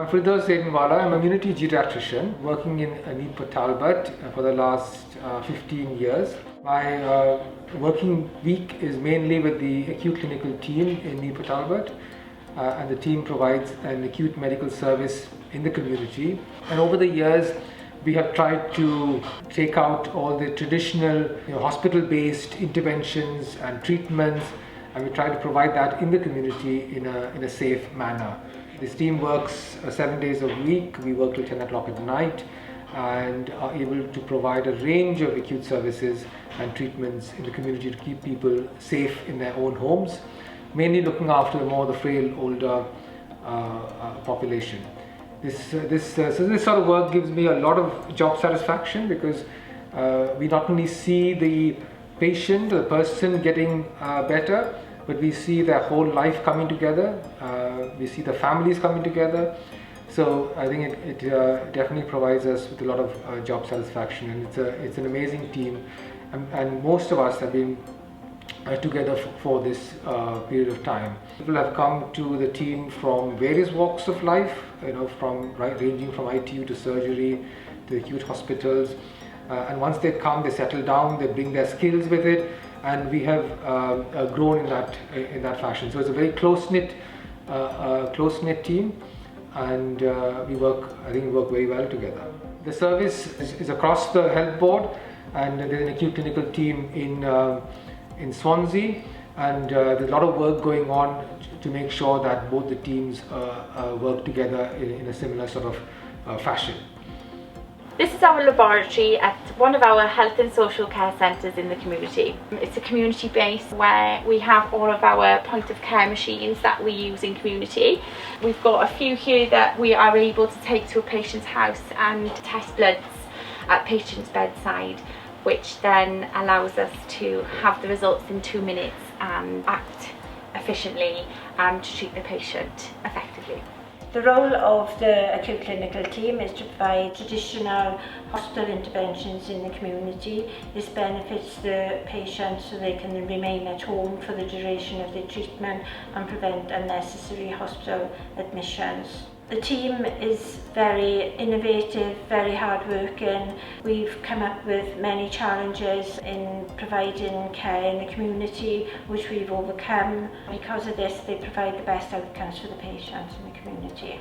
I'm Firdaus Zaidinwala. I'm a community geriatrician working in Neerpur Talbot for the last 15 years. My working week is mainly with the acute clinical team in Neerpur Talbot, and the team provides an acute medical service in the community. And over the years, we have tried to take out all the traditional hospital-based interventions and treatments, and we try to provide that in the community in a safe manner. This team works 7 days a week. We work till 10 o'clock at night and are able to provide a range of acute services and treatments in the community to keep people safe in their own homes, mainly looking after the frail, older population. This sort of work gives me a lot of job satisfaction because we not only see the patient, the person getting better, but we see their whole life coming together. We see the families coming together. So I think it definitely provides us with a lot of job satisfaction, and it's an amazing team. And most of us have been together for this period of time. People have come to the team from various walks of life, ranging from ITU to surgery to acute hospitals. And once they come, they settle down, they bring their skills with it, and we have grown in that fashion. So it's a very close-knit team, and we work very well together. The service is across the health board, and there's an acute clinical team in Swansea, and there's a lot of work going on to make sure that both the teams work together in a similar sort of fashion. This is our laboratory at one of our health and social care centres in the community. It's a community base where we have all of our point of care machines that we use in community. We've got a few here that we are able to take to a patient's house and test bloods at patient's bedside, which then allows us to have the results in 2 minutes and act efficiently and to treat the patient effectively. The role of the acute clinical team is to provide traditional hospital interventions in the community. This benefits the patient so they can remain at home for the duration of their treatment and prevent unnecessary hospital admissions. The team is very innovative, very hardworking. We've come up with many challenges in providing care in the community, which we've overcome. Because of this, they provide the best outcomes for the patients in the community.